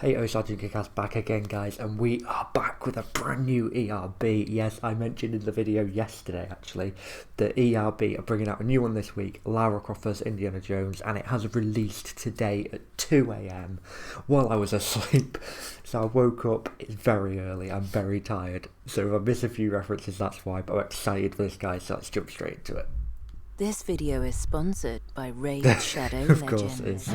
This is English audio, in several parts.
Hey, oSgtKickAss back again, guys, and we are back with a brand new ERB. Yes, I mentioned in the video yesterday, actually, the ERB are bringing out a new one this week, Lara Croft vs Indiana Jones, and it has released today at 2 AM while I was asleep. So I woke up, it's very early, I'm very tired, so if I miss a few references, that's why, but I'm excited for this, guys, so let's jump straight into it. This video is sponsored by Raid Shadow Of Legends. course it is.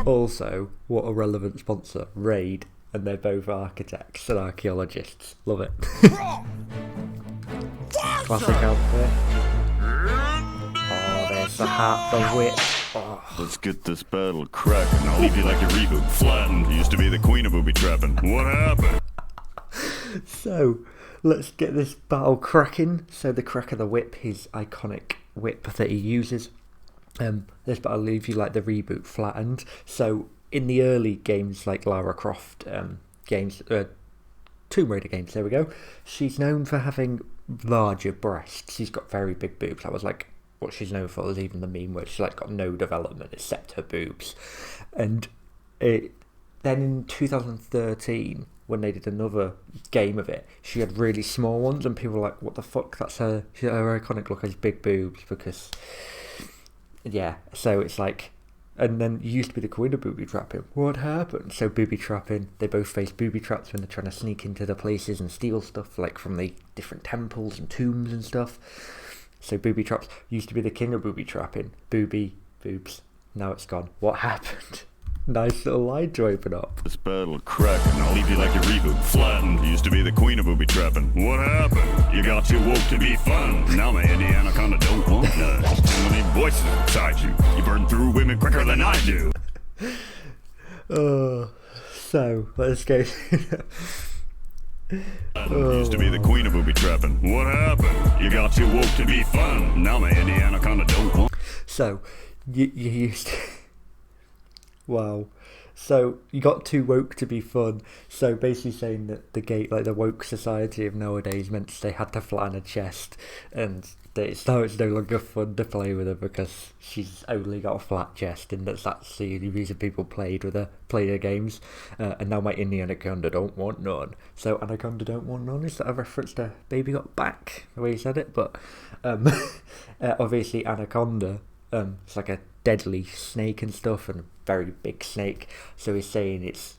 Also, what a relevant sponsor, Raid, and they're both architects and archaeologists. Love it. Classic outfit. Oh, there's the hat, the whip. Oh. Let's get this battle cracking. I'll leave you like a reboot, flattened. You used to be the queen of booby trapping. What happened? So, let's get this battle cracking. So the crack of the whip, his iconic whip that he uses. This battle leave you like the reboot, flattened. So in the early games like Lara Croft games, Tomb Raider games, there we go, she's known for having larger breasts. She's got very big boobs. That was like what she's known for. There's even the meme where she's like got no development except her boobs. And then in 2013, when they did another game of it, she had really small ones, and people were like, what the fuck, that's her iconic look has big boobs, because, yeah, so it's like, and then you used to be the queen of booby trapping. What happened? So booby trapping, they both face booby traps when they're trying to sneak into the places and steal stuff, like from the different temples and tombs and stuff. So booby traps used to be the king of booby trapping. Boobs. Now it's gone. What happened? Nice little line to open up. This battle cracking. I'll leave you like a reboot, flattened. You used to be the queen of booby trapping. What happened? You got too woke to be fun. Now my Indiana kinda don't want none. Too many voices inside you. You burn through women quicker than I do. So let's go. You used to be the queen of booby trapping. What happened? You got too woke to be fun. Now my Indiana kinda don't want. So you used to. Wow. So you got too woke to be fun. So basically saying that the woke society of nowadays meant they had to flatten her chest, and it's no longer fun to play with her because she's only got a flat chest, and that's the only reason people played her games. And now my Anaconda don't want none. So Anaconda don't want none, is that a reference to Baby Got Back, the way you said it? But obviously Anaconda, it's like a deadly snake and stuff, and a very big snake. So he's saying he's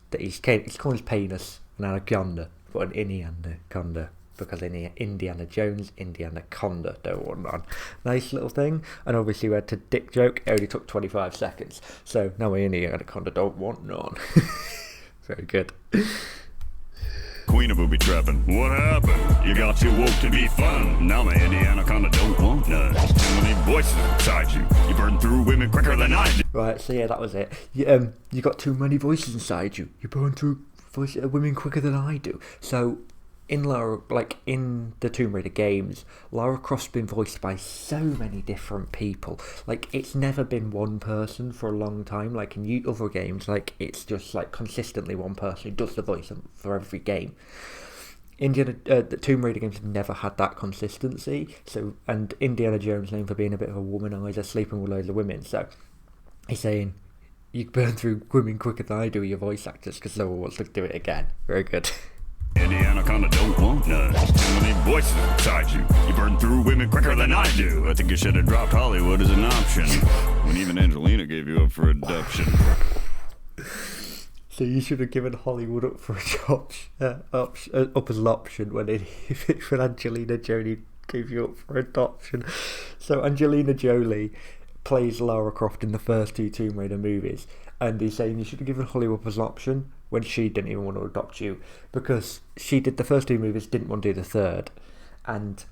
calling his penis an anaconda, but an Indianaconda, because Indiana Jones, Indianaconda don't want none. Nice little thing. And obviously we had to dick joke. It only took 25 seconds. So now my Indianaconda don't want none. Very good. Queen of booby trapping. What happened? You got too woke to be fun. Now my Indiana kinda don't want none. Too many voices inside you. You burn through women quicker than I do. Right, so yeah, that was it. You got too many voices inside you. You burn through women quicker than I do. So in the Tomb Raider games, Lara Croft's been voiced by so many different people. Like, it's never been one person for a long time. Like in other games, like it's just like consistently one person who does the voice for every game. The Tomb Raider games have never had that consistency. So, and Indiana Jones known for being a bit of a womanizer, sleeping with loads of women. So he's saying, you burn through women quicker than I do with your voice actors, because no one wants to do it again. Very good. Indiana kinda don't want none. Too many voices inside you. You burn through women quicker than I do. I think you should have dropped Hollywood as an option when even Angelina gave you up for adoption. So you should have given Hollywood up for up as an option when Angelina Jolie gave you up for adoption. So Angelina Jolie plays Lara Croft in the first two Tomb Raider movies, and he's saying you should have given Hollywood up as an option when she didn't even want to adopt you, because she did the first two movies, didn't want to do the third, and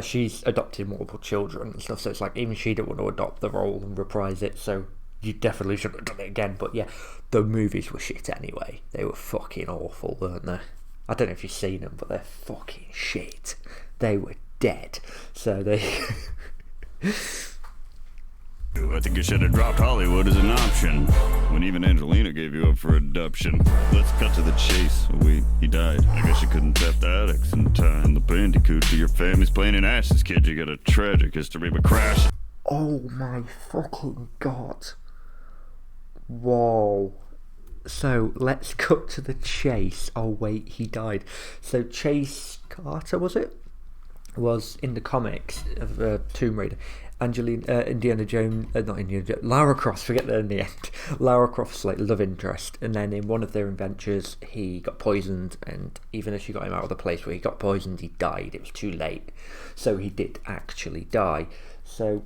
she's adopted multiple children and stuff, so it's like even she didn't want to adopt the role and reprise it, so you definitely shouldn't have done it again. But yeah, the movies were shit anyway. They were fucking awful, weren't they? I don't know if you've seen them, but they're fucking shit. They were dead. So they... I think you should have dropped Hollywood as an option when even Angelina gave you up for adoption. Let's cut to the chase. He died. I guess you couldn't theft addicts and tie in the bandicoot to your family's playing in ashes, kid. You got a tragic history of a crash. Oh my fucking god. Whoa. So let's cut to the chase. Oh wait, he died. So Chase Carter, was it? Was in the comics of Tomb Raider. Indiana Jones, not Indiana Jones, Lara Croft, forget that in the end. Lara Croft's like love interest, and then in one of their adventures he got poisoned, and even as she got him out of the place where he got poisoned, he died. It was too late. So he did actually die. So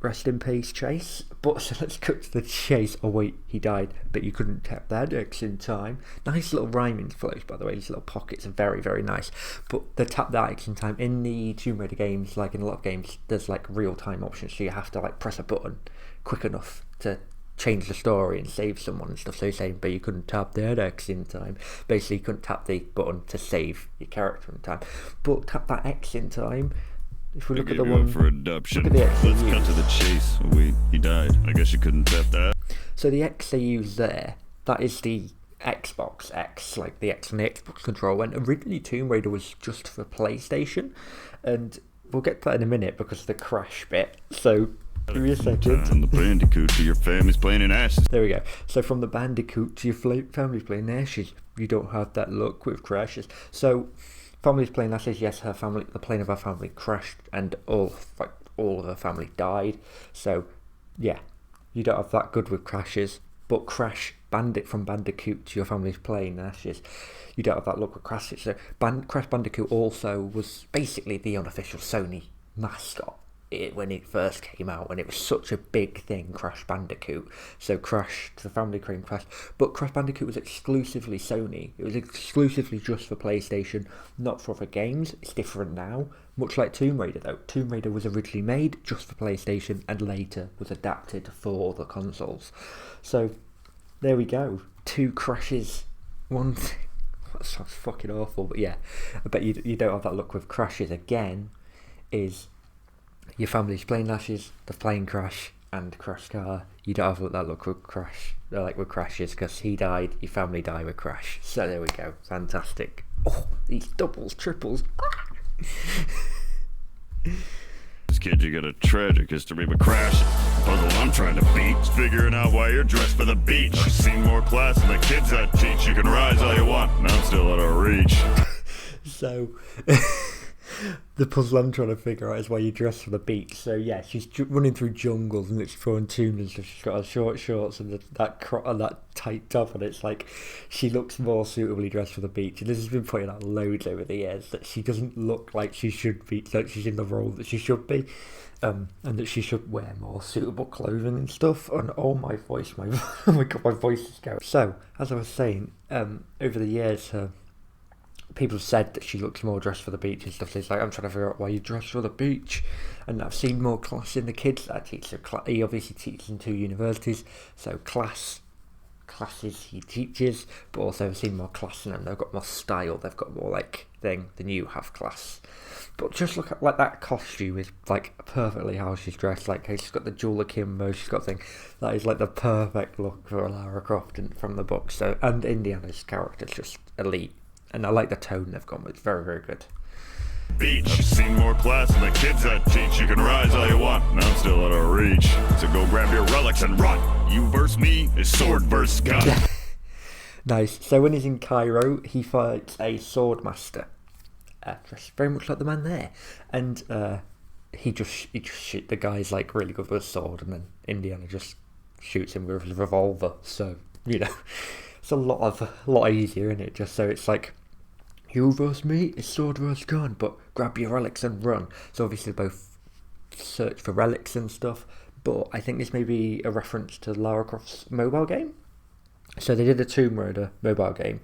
rest in peace, Chase. But so let's cut to the chase. Oh wait, he died, but you couldn't tap that X in time. Nice little rhyming flows, by the way. These little pockets are very, very nice. But the tap that X in time in the Tomb Raider games, like in a lot of games, there's like real time options, so you have to like press a button quick enough to change the story and save someone and stuff. So you're saying, but you couldn't tap that X in time. Basically, you couldn't tap the button to save your character in time, but tap that X in time. If we look at the one for adoption. Look at the X Let's cut to the chase. Oh, wait, he died. I guess you couldn't tap that. So the X they use there, that is the Xbox X, like the X on the Xbox controller. And originally Tomb Raider was just for PlayStation, and we'll get to that in a minute because of the crash bit. So give me a second. From the Bandicoot to your family's playing in ashes. There we go. So from the Bandicoot to your family's playing ashes, you don't have that luck with crashes. So family's playing ashes. Yes, her family, the plane of her family crashed, and all of her family died. So yeah, you don't have that good with crashes. But Crash from Bandicoot to your family's plane ashes, you don't have that luck with crashes. So Crash Bandicoot also was basically the unofficial Sony mascot when it first came out, and it was such a big thing, Crash Bandicoot. So Crash to the family cream Crash, but Crash Bandicoot was exclusively Sony. It was exclusively just for PlayStation, not for other games. It's different now, much like Tomb Raider though. Tomb Raider was originally made just for PlayStation and later was adapted for other consoles. So there we go, two crashes, one thing. That sounds fucking awful, but yeah, I bet you don't have that luck with crashes. Again, is your family's plane ashes, the plane crash, and Crash car. You don't have that luck with Crash, like with crashes, because he died, your family died with Crash. So there we go, fantastic. Oh, these doubles, triples. This kid, you got a tragic history with crashes. Puzzle I'm trying to beat is figuring out why you're dressed for the beach. I've seen more class than the kids I teach. You can rise all you want, and I'm still out of reach. So the puzzle I'm trying to figure out is why you dress for the beach. So yeah, she's running through jungles and it's throwing tunes and stuff. She's got her short shorts and that tight top, and it's like she looks more suitably dressed for the beach. And this has been pointed out loads over the years, that she doesn't look like she should be, like she's in the role that she should be, and that she should wear more suitable clothing and stuff. And oh my voice, oh my god, my voice is going. So as I was saying, over the years, people have said that she looks more dressed for the beach and stuff. So it's like, I'm trying to figure out why you dress for the beach. And I've seen more class in the kids that I teach. So he obviously teaches in 2 universities. So classes he teaches, but also I've seen more class in them. They've got more style. They've got more like thing than you have class. But just look at like that costume is like perfectly how she's dressed. Like she's got the jewel akimbo. She's got thing that is like the perfect look for Lara Croft from the book. So, and Indiana's character's just elite. And I like the tone they've gone with. Very, very good. Beach. I've seen more class than the kids I teach. You can rise all you want, and I'm still out of reach. So go grab your relics and run. You versus me is sword versus gun. Nice. So when he's in Cairo, he fights a sword master, dressed very much like the man there, and he just shoot. The guy's like really good with a sword, and then Indiana just shoots him with a revolver. So you know. It's a lot easier, isn't it? Just so it's like, you versus me, it's sword versus gun, but grab your relics and run. So obviously both search for relics and stuff, but I think this may be a reference to Lara Croft's mobile game. So they did a Tomb Raider mobile game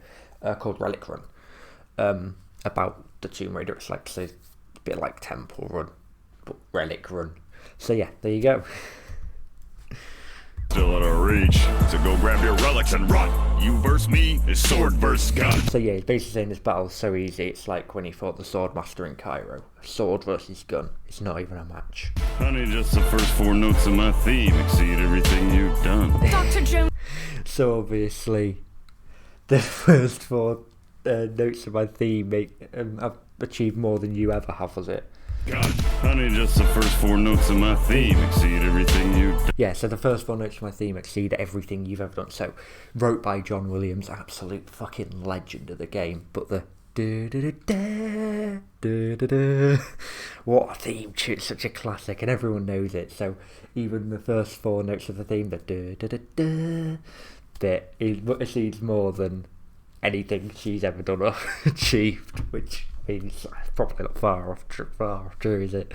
called Relic Run, about the Tomb Raider. It's like, so a bit like Temple Run, but Relic Run. So yeah, there you go. Still out of reach, so go grab your relics and run. You versus me is sword versus gun. So yeah, he's basically saying this battle's so easy, it's like when he fought the sword master in Cairo. Sword versus gun, it's not even a match. Honey, just the first 4 notes of my theme exceed everything you've done. Dr. Jones. So obviously, the first 4 notes of my theme I've achieved more than you ever have, was it? God, honey, just the first 4 notes of my theme exceed everything you... Yeah, so the first 4 notes of my theme exceed everything you've ever done. So, wrote by John Williams, absolute fucking legend of the game. But the da-da-da-da, da-da-da, what a theme tune, such a classic, and everyone knows it. So, even the first 4 notes of the theme, the da-da-da-da, that exceeds more than anything she's ever done or achieved, which means probably not far off true, is it?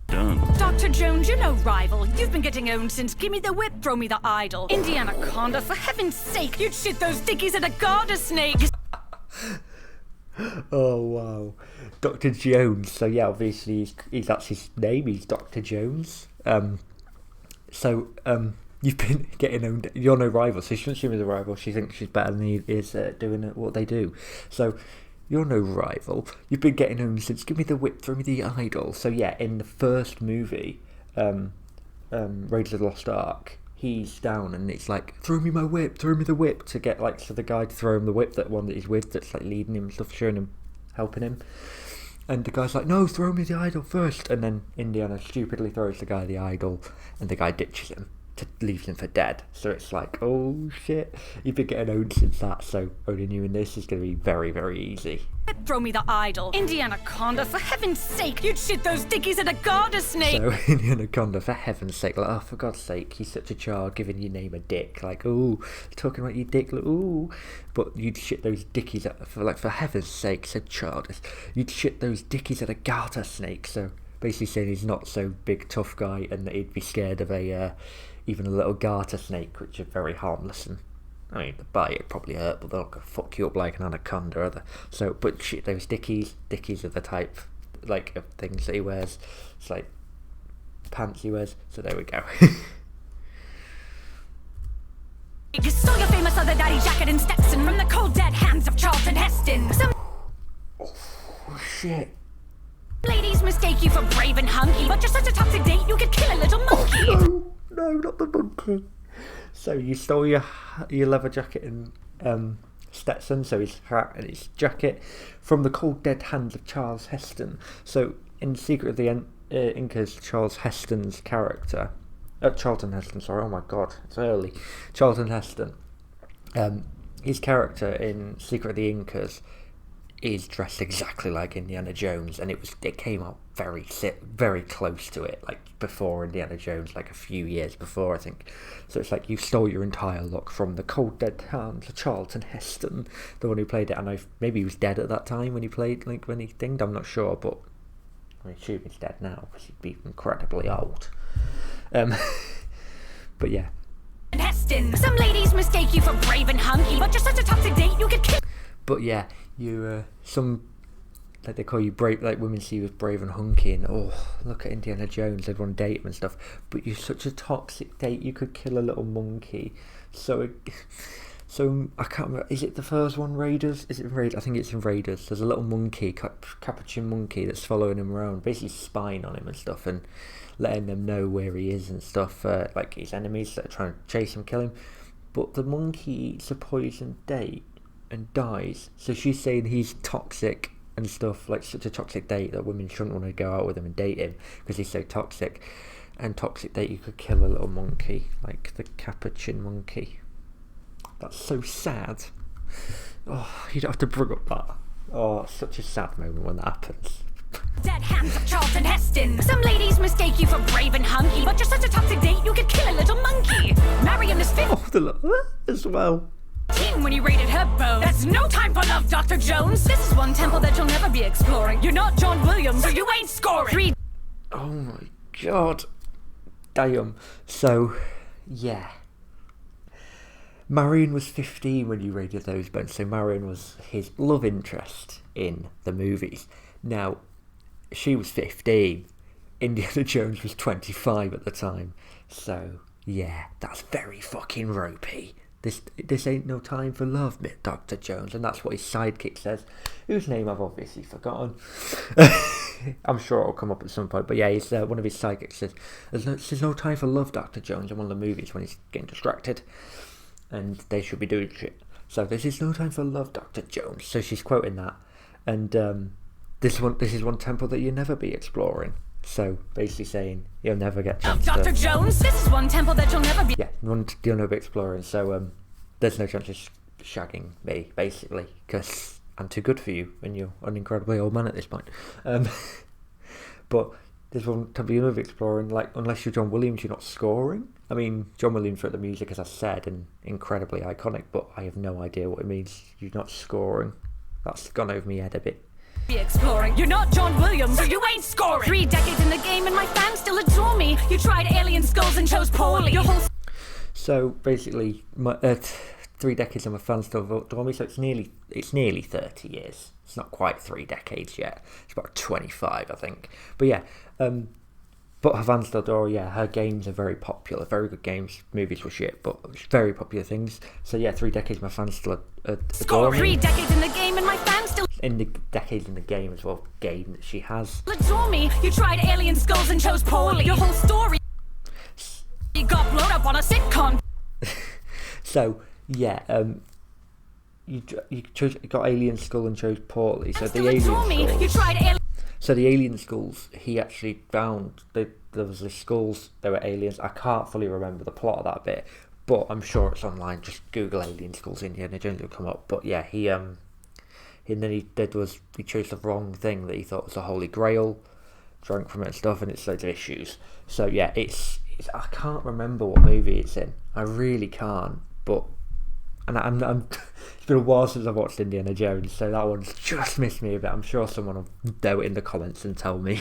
Done. Dr. Jones, you're no rival. You've been getting owned since Give Me the Whip, Throw Me the Idol. Indiana Conda, for heaven's sake, you'd shit those dickies at a garter snake. Oh wow, Dr. Jones. So yeah, obviously he's that's his name. He's Dr. Jones. You've been getting owned. You're no rival, so she shouldn't see me as a rival. She thinks she's better than he is doing what they do. So you're no rival. You've been getting owned since Give Me the Whip, Throw Me the Idol. So yeah, in the first movie, Raiders of the Lost Ark, he's down and it's like, throw me my whip, throw me the whip, to get like the guy to throw him the whip, that one that he's with, that's like leading him and stuff, showing him, helping him. And the guy's like, no, throw me the idol first. And then Indiana stupidly throws the guy the idol, and the guy ditches him, leaves him for dead. So it's like, oh shit, you've been getting owned since that, so only knew in this is going to be very, very easy. Throw me the idol. Indiana Conda, for heaven's sake, you'd shit those dickies at a garter snake. So Indiana Conda, for heaven's sake, like, oh, for God's sake, he's such a child, giving your name a dick, like, ooh, talking about your dick, like, ooh, but you'd shit those dickies at, for heaven's sake, said child, you'd shit those dickies at a garter snake. So basically saying he's not so big tough guy, and that he'd be scared of even a little garter snake, which are very harmless, and I mean, the bite it probably hurt, but they're not gonna fuck you up like an anaconda, are they? So, but shit, those dickies are the type, like, of things that he wears. It's like pants he wears. So there we go. You stole your famous leather daddy jacket and Stetson from the cold dead hands of Charlton Heston. Some Oh shit. ladies mistake you for brave and hunky, but you're such a toxic date you could kill a little monkey. No, not the monkey. So you stole your leather jacket and Stetson, so his hat and his jacket, from the cold dead hands of Charles Heston. So in Secret of the Incas, Charles Heston's character, Charlton Heston, sorry, oh my god, it's early. Charlton Heston, his character in Secret of the Incas is dressed exactly like Indiana Jones, and it came out very close to it, like before Indiana Jones, like a few years before, I think. So it's like you stole your entire look from the cold dead hands of Charlton Heston, the one who played it, and maybe he was dead at that time when he played, like when he dinged, I'm not sure, but I assume he's dead now because he'd be incredibly old. But yeah. Heston, some ladies mistake you for brave and hunky, but you're such a toxic date you could kill. But yeah, you like they call you brave, like women see you as brave and hunky, and oh, look at Indiana Jones, they'd want to date him and stuff. But you're such a toxic date, you could kill a little monkey. So I can't remember. Is it the first one, Raiders? Is it in Raiders? I think it's in Raiders. There's a little monkey, capuchin monkey, that's following him around, basically spying on him and stuff, and letting them know where he is and stuff. Like his enemies that are trying to chase him, kill him. But the monkey eats a poisoned date and dies. So she's saying he's toxic and stuff, like such a toxic date that women shouldn't want to go out with him and date him because he's so toxic. And toxic date, you could kill a little monkey, like the capuchin monkey. That's so sad. Oh, you don't have to bring up that. Oh, it's such a sad moment when that happens. Dead hands of Charlton Heston. Some ladies mistake you for brave and hunky, but you're such a toxic date you could kill a little monkey. Marion is 15 Oh, the little as well. when you raided her bones. There's no time for love, Dr. Jones. This is one temple that you'll never be exploring. You're not John Williams, so you ain't scoring. Oh my god. Damn. So, yeah. Marion was 15 when you raided those bones, so Marion was his love interest in the movies. Now, she was 15. Indiana Jones was 25 at the time. So, yeah, that's very fucking ropey. This ain't no time for love, Dr. Jones, and that's what his sidekick says, whose name I've obviously forgotten. I'm sure it'll come up at some point, but yeah, he's one of his sidekicks says, there's no time for love, Dr. Jones, in one of the movies when he's getting distracted, and they should be doing shit. So this is no time for love, Dr. Jones. So she's quoting that, and this is one temple that you'll never be exploring. So basically saying you'll never get a Oh, chance Dr. to... Jones, this is one temple that you'll never be... Yeah, you'll never be exploring. So there's no chance of shagging me, basically, because I'm too good for you and you're an incredibly old man at this point. But there's one temple you'll never be exploring, like, unless you're John Williams, you're not scoring. I mean, John Williams wrote the music, as I said, and incredibly iconic, but I have no idea what it means. You're not scoring. That's gone over my head a bit. Be exploring. You're not John Williams, so you ain't scoring. 3 decades in the game and my fans still adore me. You tried alien skulls and chose poorly. Your whole... So basically, 3 decades and my fans still adore me. So it's nearly 30 years. It's not quite 3 decades yet. It's about 25, I think. But yeah, but her fans still adore. Yeah, her games are very popular, very good games. Movies were shit, but very popular things. So yeah, 3 decades, my fans still adore me. 3 decades in the game and my fans still... In the decades in the game as well, game that she has. adore me. You tried alien skulls and chose poorly. Your whole story... you got blown up on a sitcom. So yeah, you got alien skull and chose poorly. So the alien adore me. You skulls. tried alien... So the alien skulls, he actually found there was the skulls. They were aliens. I can't fully remember the plot of that bit, but I'm sure it's online. Just Google alien skulls Indiana Jones, it'll come up. But yeah, and then he chose the wrong thing that he thought was the Holy Grail, drank from it and stuff, and it's loads of issues. So yeah, it's I can't remember what movie it's in. I really can't. But I'm it's been a while since I've watched Indiana Jones, so that one's just missed me a bit. I'm sure someone will know it in the comments and tell me.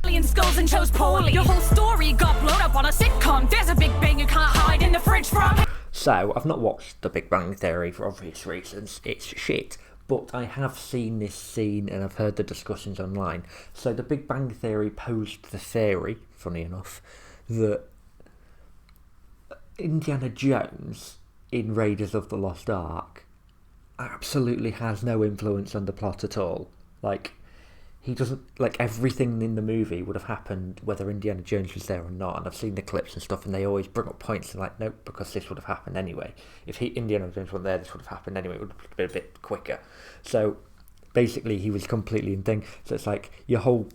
alien skulls and chose poorly. Your whole story got blown up on a sitcom. There's a big bang you can't hide in the fridge from. So, I've not watched The Big Bang Theory for obvious reasons. It's shit. But I have seen this scene and I've heard the discussions online. So, The Big Bang Theory posed the theory, funny enough, that Indiana Jones in Raiders of the Lost Ark absolutely has no influence on the plot at all. Like, he doesn't, like, everything in the movie would have happened whether Indiana Jones was there or not, and I've seen the clips and stuff, and they always bring up points and like, nope, because this would have happened anyway. If Indiana Jones wasn't there, this would have happened anyway. It would have been a bit quicker. So basically, he was completely in thing. So it's like your whole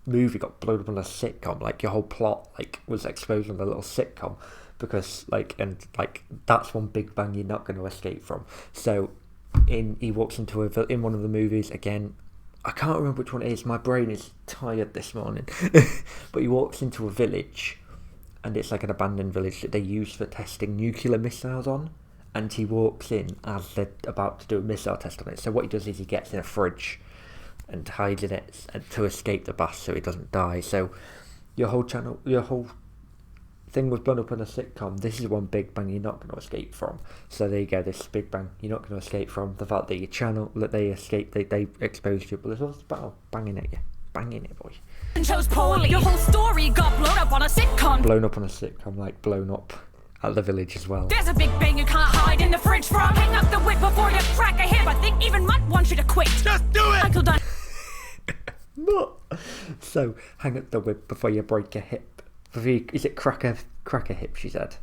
movie got blown up on a sitcom. Like your whole plot, like, was exposed on a little sitcom because, like, and like that's one big bang you're not going to escape from. So he walks into in one of the movies again. I can't remember which one it is. My brain is tired this morning. But he walks into a village, and it's like an abandoned village that they use for testing nuclear missiles on. And he walks in as they're about to do a missile test on it. So what he does is he gets in a fridge and hides in it to escape the blast so he doesn't die. So your whole thing was blown up on a sitcom. This is one big bang you're not going to escape from. So there you go, this big bang you're not going to escape from. The fact that your channel, that they escaped, they exposed you, but there's also about banging at you. Banging it, boy. Chose poorly. Your whole story got blown up on a sitcom. Blown up on a sitcom, like blown up at the village as well. There's a big bang you can't hide in the fridge from. Hang up the whip before you crack a hip. I think even Mutt wants you to quit. Just do it! Michael Dunn. So, hang up the whip before you break a hip. Is it crack a hip, she said.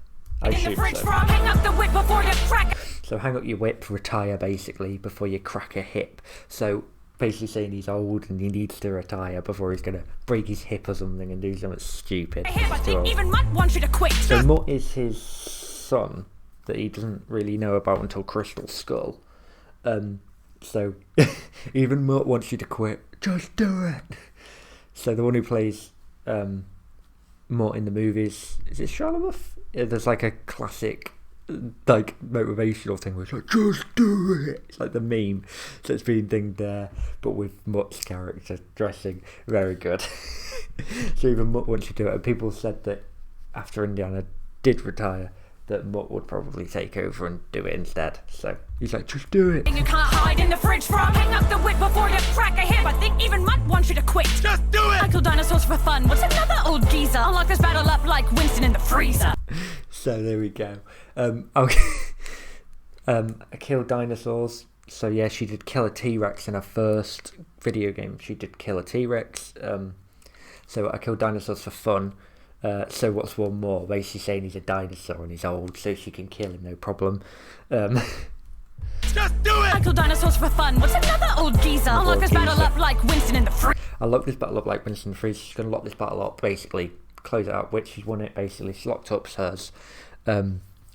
I assume so. Hang up the whip before you crack. So hang up your whip, retire basically, before you crack a hip. So basically saying he's old and he needs to retire before he's going to break his hip or something and do something stupid. I think even Mutt wants you to quit. So Mutt is his son that he doesn't really know about until Crystal Skull. So even Mutt wants you to quit. Just do it. So the one who plays Mutt in the movies, is it Shia LaBeouf? Yeah, there's like a classic like motivational thing where it's like, just do it. It's like the meme. So it's been thing there, but with Mutt's character dressing very good. So even Mutt wants you to do it. And people said that after Indiana did retire, that Mutt would probably take over and do it instead. So he's like, just do it. You can't hide in the fridge from. Hang up the whip before you crack a hip. I think even Mutt wants you to quit. Just do it! I kill dinosaurs for fun. What's another old geezer? I'll lock this battle up like Winston in the freezer. So there we go. I killed dinosaurs. So yeah, she did kill a T-Rex in her first video game. She did kill a T-Rex. So I killed dinosaurs for fun. So what's one more? Basically saying he's a dinosaur and he's old, so she can kill him, no problem. Just do it! I kill dinosaurs for fun. What's another old geezer? I'll lock this battle up like Winston in the Freezer. I lock this battle up like Winston Freeze. She's going to lock this battle up, basically. Close it out, which she's won it, basically. She's locked up hers.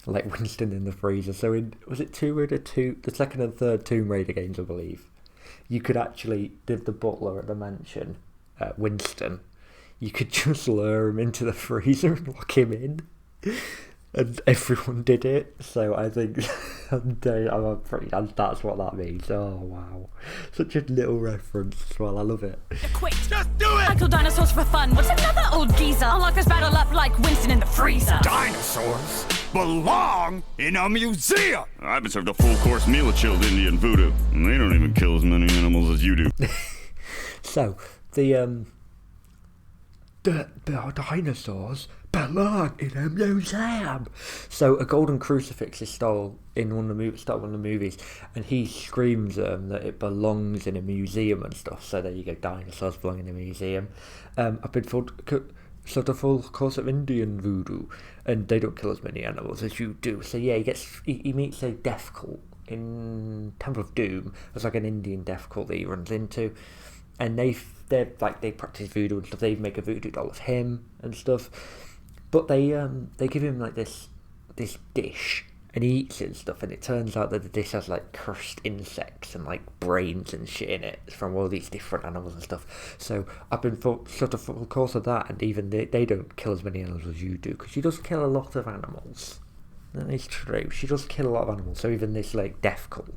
Like Winston in the Freezer. So was it the second and third Tomb Raider games, I believe, you could actually, the butler at the mansion, Winston, you could just lure him into the freezer and lock him in. And everyone did it, so I think that's what that means. Oh wow, such a little reference as well. I love it. Quick, just do it! I kill dinosaurs for fun. What's another old geezer? I'll lock this battle up like Winston in the Freezer. Dinosaurs belong in a museum. I've been served a full course meal of chilled Indian voodoo, and they don't even kill as many animals as you do. So the dinosaurs belong in a museum. So a golden crucifix is stole in one of the movies, and he screams that it belongs in a museum and stuff. So there you go, dinosaurs belong in a museum. I've been sort of full course of Indian voodoo, and they don't kill as many animals as you do. So yeah, he meets a death cult in Temple of Doom. It's like an Indian death cult that he runs into, and they practice voodoo and stuff. They make a voodoo doll of him and stuff. But they give him like this dish, and he eats it and stuff, and it turns out that the dish has like cursed insects and like brains and shit in it from all these different animals and stuff. So I've been full course of that, and even they don't kill as many animals as you do, because she does kill a lot of animals. That is true. She does kill a lot of animals, so even this like death cult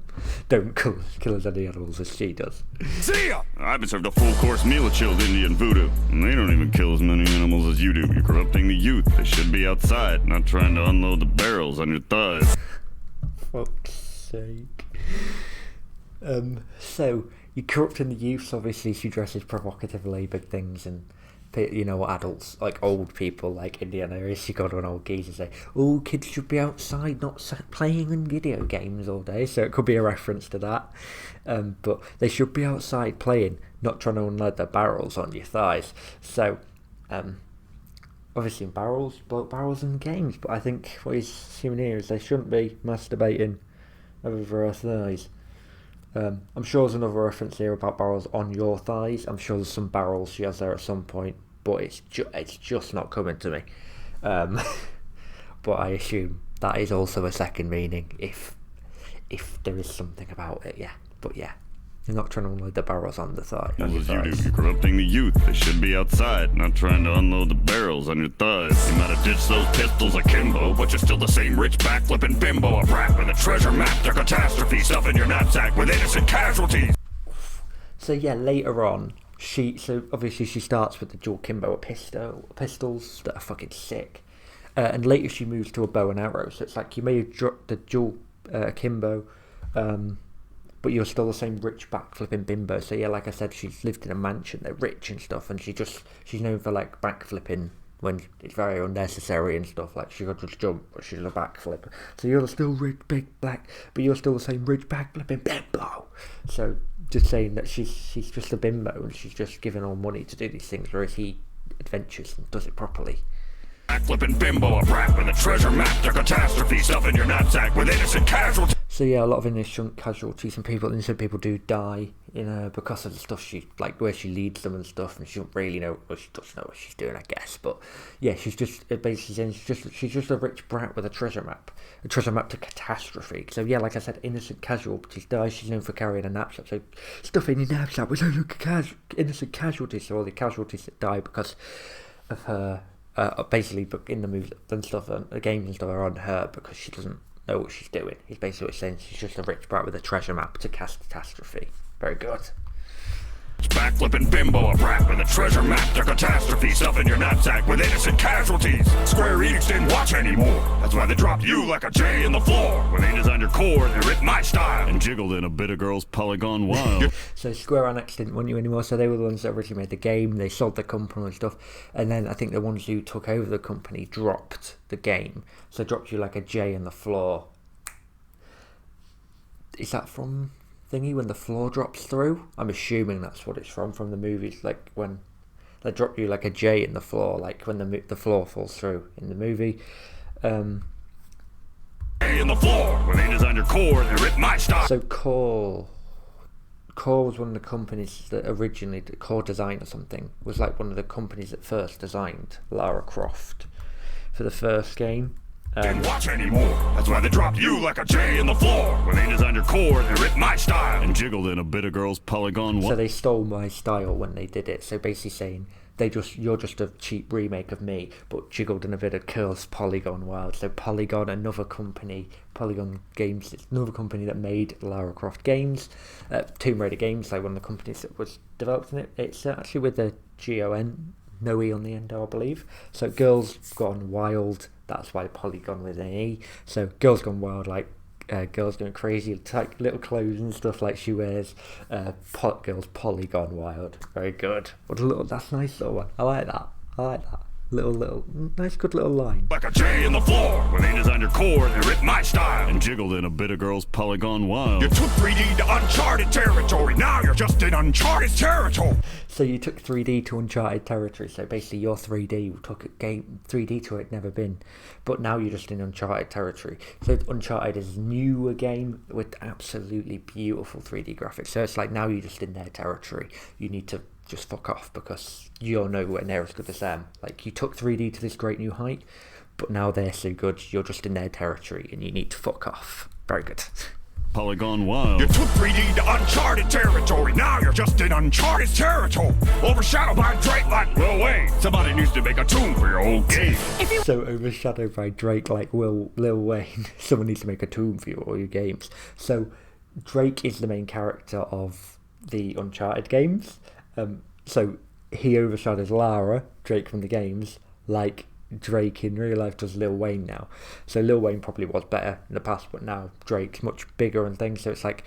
don't kill as many animals as she does. See ya! I've been served a full course meal of chilled Indian voodoo, and they don't even kill as many animals as you do. You're corrupting the youth. They should be outside, not trying to unload the barrels on your thighs. Fuck's sake. So you're corrupting the youth. Obviously, she dresses provocatively, big things, and adults, like old people, like Indiana, she got an old geezer say, "Oh, kids should be outside, not playing in video games all day." So it could be a reference to that. But they should be outside playing, not trying to unload their barrels on your thighs. So, obviously bloke barrels in games. But I think what he's assuming here is they shouldn't be masturbating over our thighs. I'm sure there's another reference here about barrels on your thighs. I'm sure there's some barrels she has there at some point, but it's just not coming to me. But I assume that is also a second meaning if there is something about it, yeah. But yeah, you're not trying to unload the barrels on the thigh. As you do, you're corrupting the youth. They should be outside, not trying to unload the barrels on your thighs. You might have ditched those pistols akimbo, but you're still the same rich backflipping bimbo, a brat with a treasure map to catastrophe, stuff in your knapsack with innocent casualties. So yeah, later on, so obviously she starts with the dual kimbo pistols that are fucking sick, and later she moves to a bow and arrow. So it's like you may have dropped the dual kimbo, but you're still the same rich backflipping bimbo. So yeah, like I said, she's lived in a mansion, they're rich and stuff, and she's known for like backflipping when it's very unnecessary and stuff. Like she could just jump, but she's a backflipper. So you're still rich, big black, but you're still the same rich backflipping bimbo. So just saying that she's just a bimbo, and she's just given all money to do these things, whereas he adventures and does it properly. Backflipping bimbo, a brat with a treasure map to catastrophe, stuff in your knapsack with innocent casualties. So yeah, a lot of innocent casualties, and innocent people do die, because of the stuff she, like where she leads them and stuff, and she don't really know, well, she does know what she's doing, I guess, but yeah, she's just basically saying she's just a rich brat with a treasure map to catastrophe. So yeah, like I said, innocent casualties die. She's known for carrying a knapsack, so stuff in your knapsack was innocent casualties. So all the casualties that die because of her, basically, in the movies and stuff, the games and stuff are on her because she doesn't know what she's doing. He's basically saying she's just a rich brat with a treasure map to catastrophe. Very good. Backflipping bimbo, a brat with a treasure map to catastrophe, stuff in your knapsack with innocent casualties. Square Enix didn't watch anymore. That's why they dropped you like a J in the floor. When they designed your core, they ripped my style and jiggled in a bit of girl's Polygon Wild. So Square Enix didn't want you anymore, so they were the ones that originally made the game. They sold the company and stuff, and then I think the ones who took over the company dropped the game. So dropped you like a J in the floor. Is that from thingy when the floor drops through? I'm assuming that's what it's from the movies, like when they drop you like a J in the floor, like when the floor falls through in the movie. In J in the floor. When they designed your core, they ripped my style. So Core was one of the companies that originally, Core Design or something, was like one of the companies that first designed Lara Croft for the first game. Didn't watch anymore. That's why they dropped you like a J in the floor. When they designed your core, they ripped my style and jiggled in a bit of girl's polygon. So they stole my style when they did it. So basically saying you're just a cheap remake of me, but jiggled in a bit of girl's Polygon Wild. So Polygon, another company, Polygon Games, it's another company that made Lara Croft games, Tomb Raider games, like one of the companies that was developing it. It's actually with the GON, no E on the end, I believe. So Girls Gone Wild. That's why Polygon with an E. So Girls Gone Wild, like girls going crazy, like little clothes and stuff like she wears. Girls Polygon Wild. Very good. What a little, that's a nice little one. I like that. Little, nice good little line. Like a J in the floor. When they designed your core, they ripped my style and jiggled in a bit of girl's Polygon Wild. You took 3D to uncharted territory. Now you're just in uncharted territory. So you took 3D to uncharted territory. So basically your 3D took a game 3D to it never been, but now you're just in uncharted territory. So Uncharted is new, a game with absolutely beautiful 3D graphics. So it's like now you're just in their territory. You need to just fuck off because you're nowhere near as good as them. Like, you took 3D to this great new height, but now they're so good, you're just in their territory and you need to fuck off. Very good. Polygon Wild. You took 3D to uncharted territory. Now you're just in uncharted territory. Overshadowed by Drake like Lil Wayne. Somebody needs to make a tune for your old game. So overshadowed by Drake like Lil Wayne. Someone needs to make a tune for all your games. So Drake is the main character of the Uncharted games. So he overshadows Lara, Drake from the games, like Drake in real life does Lil Wayne now. So Lil Wayne probably was better in the past, but now Drake's much bigger and things. So it's like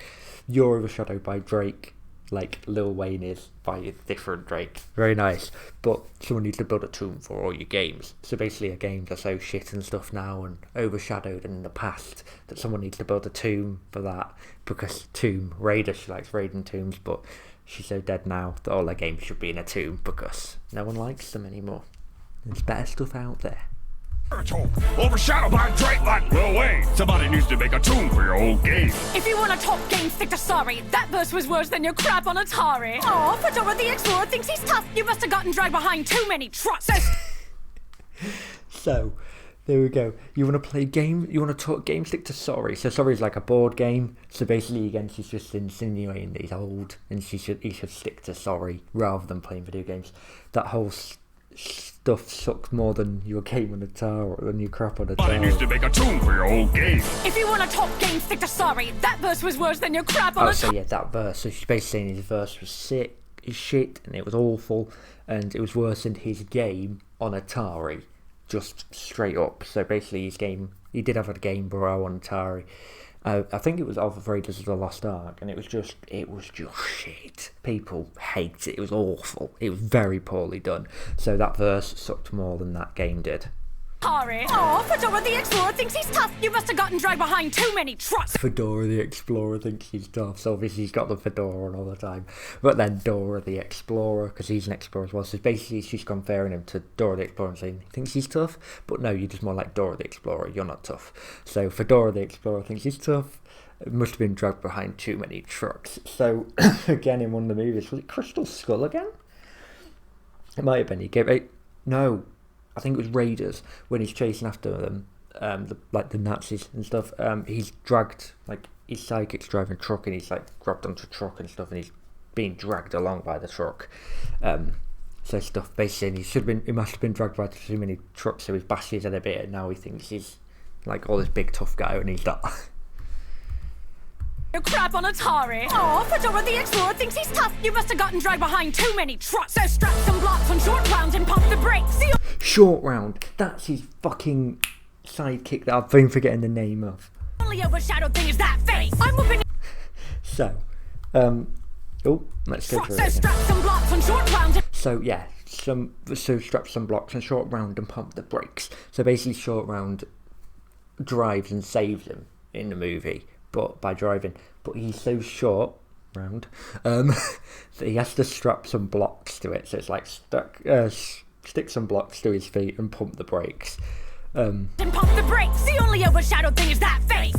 you're overshadowed by Drake, like Lil Wayne is by a different Drake. Very nice. But someone needs to build a tomb for all your games. So basically your games are so shit and stuff now and overshadowed and in the past that someone needs to build a tomb for that, because Tomb Raider, she likes raiding tombs, but she's so dead now that all her games should be in a tomb because no one likes them anymore. There's better stuff out there. Overshadowed by Drake like Lil Wayne. Somebody needs to make a tune for your old game. If you want a top game, stick to sorry. That verse was worse than your crap on Atari. Aw, Fedora the Explorer thinks he's tough. You must have gotten dragged behind too many trucks. So, there we go. You want to play game? You want to talk game? Stick to sorry. So sorry is like a board game. So basically, again, she's just insinuating that he's old, and he should stick to sorry rather than playing video games. That whole stuff sucks more than your game on a tower, than your crap on a tower. Somebody needs to make a tune for your old game. If you want a top game, stick to sorry. That verse was worse than your crap on a so yeah, that verse. So she's basically saying his verse was shit, and it was awful, and it was worse than his game on Atari. Just straight up. So basically his game, he did have a Game Boy on Atari. I think it was Alpha Raiders of the Lost Ark, and it was just shit. People hate it. It was awful. It was very poorly done. So that verse sucked more than that game did. Atari. Aw, Fedora the Explorer thinks he's tough. You must have gotten dragged behind too many trucks. Fedora the Explorer thinks he's tough, so obviously he's got the fedora on all the time. But then Dora the Explorer, because he's an explorer as well, so basically she's comparing him to Dora the Explorer and saying he thinks he's tough, but no, you're just more like Dora the Explorer, you're not tough. So Fedora the Explorer thinks he's tough. It must have been dragged behind too many trucks. So again, in one of the movies, was it Crystal Skull again? It might have been. He gave it. No, I think it was Raiders, when he's chasing after them, the Nazis and stuff. He's dragged, like, his sidekick's driving a truck, and he's like grabbed onto a truck and stuff, and he's being dragged along by the truck. So stuff basically, he must have been dragged by too many trucks, so he's bashed his head a bit, and now he thinks he's like all this big tough guy, and he's not. Your crap on Atari. Aw, Fedora the Explorer thinks he's tough. You must have gotten dragged behind too many trucks. So strap some blocks on short round and pump the brakes. Short Round. That's his fucking sidekick that I've been forgetting the name of. Only overshadowed thing is that face. I'm whooping. So, let's go through So it strap some blocks on short round and... So yeah, strap some blocks and Short Round and pump the brakes. So basically Short Round drives and saves him in the movie, but by driving. But he's so short round that he has to strap some blocks to it. So it's like stick some blocks to his feet and pump the brakes. And pump the brakes. The only overshadowed thing is that face.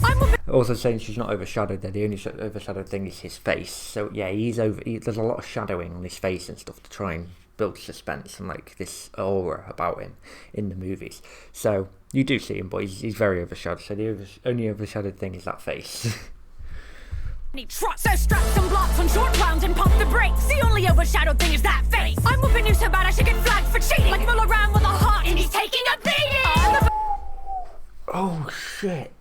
Also saying she's not overshadowed there, the only overshadowed thing is his face. So yeah, there's a lot of shadowing on his face and stuff to try and build suspense and like this aura about him in the movies. So you do see him, but he's very overshadowed. So the only overshadowed thing is that face. So strap some blocks on short rounds and pump the brakes. The only overshadowed thing is that face. I'm whooping you so bad I should get flagged for cheating. Like mull around with a heart and he's taking a beating. Oh shit.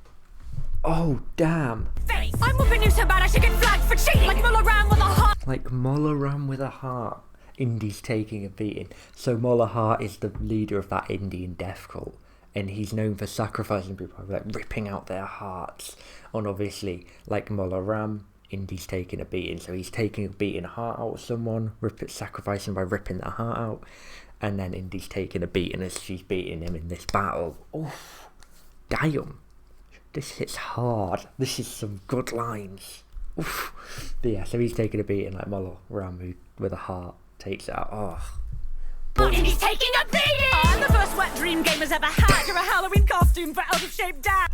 Oh damn. Face. I'm whooping you so bad I should get flagged for cheating. Like mull around with a heart. Like Muller ran with a heart. Indy's taking a beating. So Muller Hart is the leader of that Indian death cult, and he's known for sacrificing people, like ripping out their hearts. And obviously, like Muller Ram, Indy's taking a beating. So he's taking a beating heart out of someone, sacrificing by ripping their heart out, and then Indy's taking a beating as she's beating him in this battle. Oh, damn. This hits hard. This is some good lines. Oof. But yeah, so he's taking a beating like Muller Ram with a heart takes it out. Oh. And he's taking a beating! I'm the first wet dream gamers ever had. You're a Halloween costume for out of shape dad.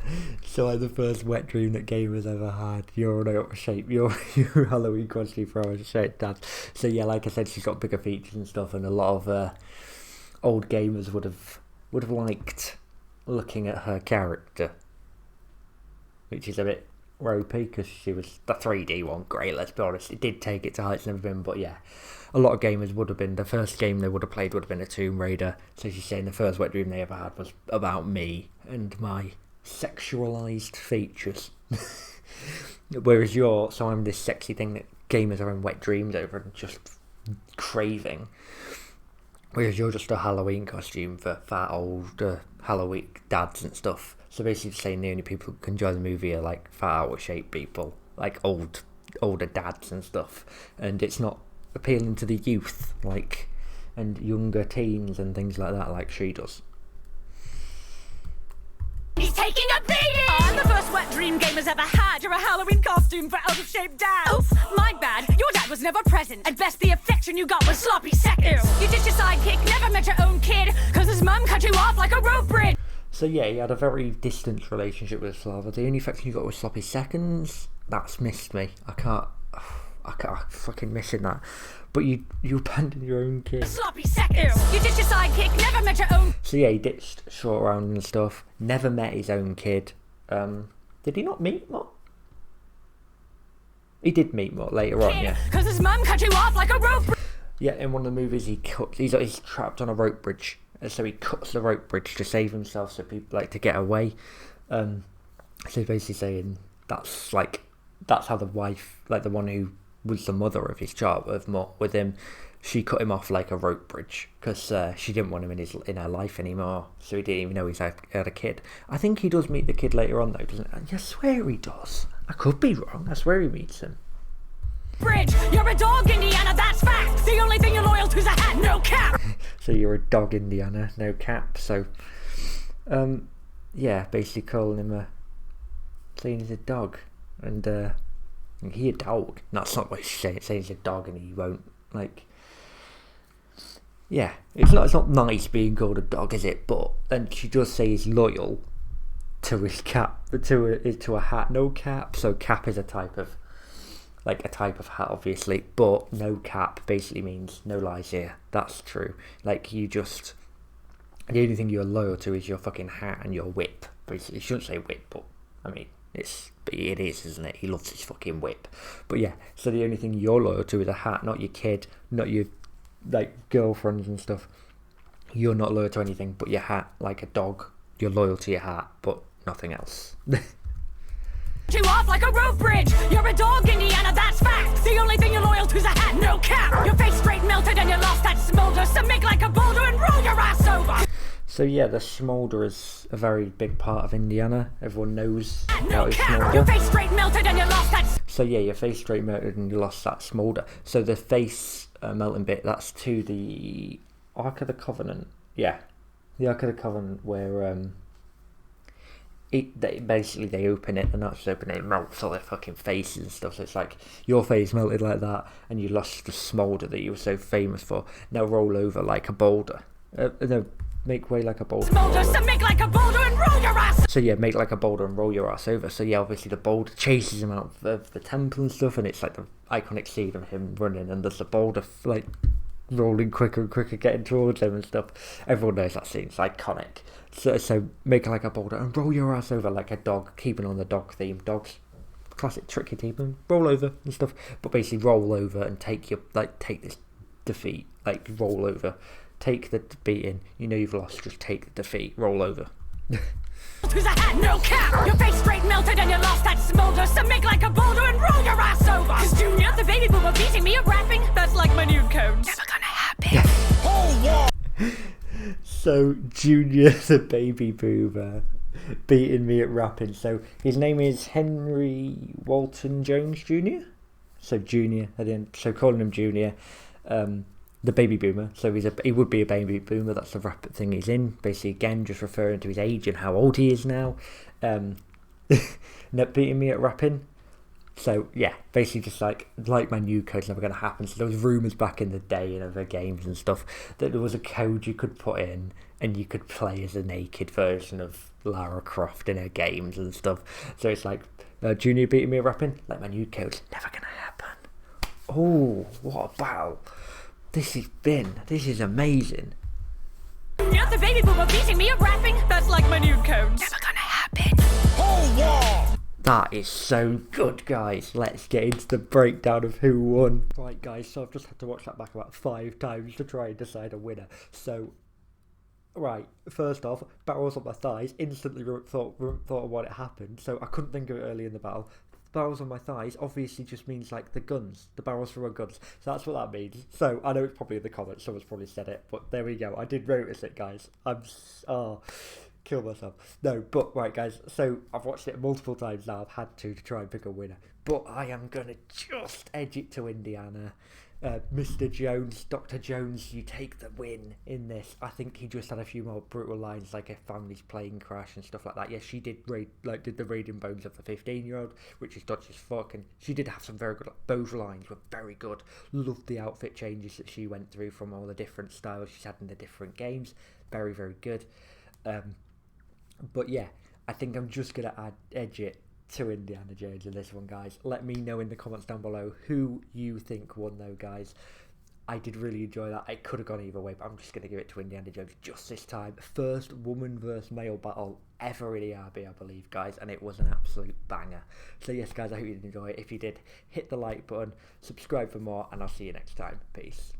So I'm the first wet dream that gamers ever had. You're an out of shape. You're a Halloween costume for out of shape dad. So yeah, like I said, she's got bigger features and stuff, and a lot of old gamers would have liked looking at her character, which is a bit ropey because she was the 3D one. Great, let's be honest. It did take it to heights never been, but yeah. A lot of gamers would have been, the first game they would have played would have been a Tomb Raider. So she's saying the first wet dream they ever had was about me and my sexualized features. Whereas so I'm this sexy thing that gamers are in wet dreams over and just craving. Whereas you're just a Halloween costume for fat old Halloween dads and stuff. So basically saying the only people who can enjoy the movie are like fat out of shape people, like older dads and stuff. And it's not appealing to the youth, like, and younger teens and things like that, like she does. He's taking a beating! I'm the first wet dream gamers ever had. You're a Halloween costume for out of shape dad. Oof, my bad. Your dad was never present. At best, the affection you got was sloppy seconds. You ditched your sidekick, never met your own kid, cause his mum cut you off like a rope bridge. So yeah, he had a very distant relationship with Slava. The only affection you got was sloppy seconds. That's missed me. I'm fucking missing that. But you abandoned your own kid. Sloppy seconds. You ditched your sidekick, never met your own. So yeah, he ditched short round and stuff. Never met his own kid. Did he not meet Mott? He did meet Mott later on, yeah. Cause his mum cut you off like a rope. Yeah, in one of the movies he's trapped on a rope bridge, so he cuts the rope bridge to save himself, so people like to get away. So he's basically saying that's how the wife, like the one who was the mother of his child, of Mott with him, she cut him off like a rope bridge because she didn't want him in her life anymore. So he didn't even know he had a kid. I think he does meet the kid later on though, doesn't he? I swear he does. I could be wrong. I swear he meets him. Bridge, you're a dog, Indiana. That's fact. The only thing you're loyal to is a hat, no cap. So you're a dog, Indiana, no cap. So, yeah, basically calling him saying he's a dog, and he a dog. That's not what he's saying. Saying he's a dog and he won't like. Yeah, it's not nice being called a dog, is it? But then she does say he's loyal to his cap, to a hat, no cap. So cap is a type of hat, obviously, but no cap basically means no lies here. That's true. Like the only thing you're loyal to is your fucking hat and your whip. Basically, you shouldn't say whip, but I mean it is, isn't it? He loves his fucking whip. But yeah, so the only thing you're loyal to is a hat, not your kid, not your like girlfriends and stuff. You're not loyal to anything but your hat. Like a dog, you're loyal to your hat, but nothing else. You off like a rope bridge. You're a dog, Indiana, that's fact. The only thing you're loyal to is a hat, no cap. Your face straight melted and you lost that smolder. So make like a boulder and roll your ass over. So yeah, the smolder is a very big part of Indiana. Everyone knows no about cap. smolder. Your face straight melted and you lost that. So yeah, your face straight melted and you lost that smolder. So the face melting bit, that's to the Ark of the Covenant. Yeah, the Ark of the Covenant where they open it, and not just open it, it melts all their fucking faces and stuff. So it's like your face melted like that, and you lost the smolder that you were so famous for. Now roll over like a boulder. No, make way like a boulder. Smolder, so make like a boulder and roll your ass. So yeah, make like a boulder and roll your ass over. So yeah, obviously the boulder chases him out of the temple and stuff, and it's like the iconic scene of him running, and there's the boulder like rolling quicker and quicker, getting towards him and stuff. Everyone knows that scene. It's iconic. So make like a boulder and roll your ass over like a dog, keeping on the dog theme. Dogs, classic tricky team, roll over and stuff. But basically roll over and take this defeat. Like roll over, take the beating. You know you've lost. Just take the defeat. Roll over. Who's a hat, no cap. Your face straight melted and you lost that smolder. So make like a boulder and roll your ass over. Cause Junior, the baby boomer, beating me at rapping, that's like my nude cones. Never gonna happen. Oh, wow. So Junior, the baby boomer, beating me at rapping. So his name is Henry Walton Jones Jr. So Junior at the end. So calling him Junior. The baby boomer, so he would be a baby boomer. That's the rap thing he's in. Basically, again, just referring to his age and how old he is now. Not beating me at rapping. So yeah, basically just like my new code's never going to happen. So there was rumours back in the day in other games and stuff that there was a code you could put in and you could play as a naked version of Lara Croft in her games and stuff. So it's like Junior beating me at rapping, like my new code's never going to happen. Oh, what a battle! This is amazing. Not the baby boomer beating me at rapping, that's like my nude cones. Never gonna happen. Oh, wow. That is so good, guys. Let's get into the breakdown of who won. Right, guys, so I've just had to watch that back about 5 times to try and decide a winner. So, right, first off, barrels on my thighs, instantly thought of what had happened, so I couldn't think of it early in the battle. Barrels on my thighs obviously just means like the guns, the barrels from our guns. So that's what that means. So I know it's probably in the comments, someone's probably said it, but there we go. I did notice it, guys. Kill myself. No, but right, guys. So I've watched it multiple times now. I've had to try and pick a winner, but I am gonna just edge it to Indiana. Mr. Jones, Dr. Jones, you take the win in this. I think he just had a few more brutal lines, like a family's plane crash and stuff like that. Yes, she did did the raiding bones of the 15-year-old, which is dodgy as fuck, and she did have some very good. Those lines were very good. Loved the outfit changes that she went through from all the different styles she's had in the different games. Very, very good. But yeah, I think I'm just gonna edge it to Indiana Jones in this one, guys. Let me know in the comments down below who you think won, though, guys. I did really enjoy that. It could have gone either way, but I'm just going to give it to Indiana Jones just this time. First woman versus male battle ever in ERB, I believe, guys, and it was an absolute banger. So yes, guys, I hope you did enjoy it. If you did, hit the like button, subscribe for more, and I'll see you next time. Peace.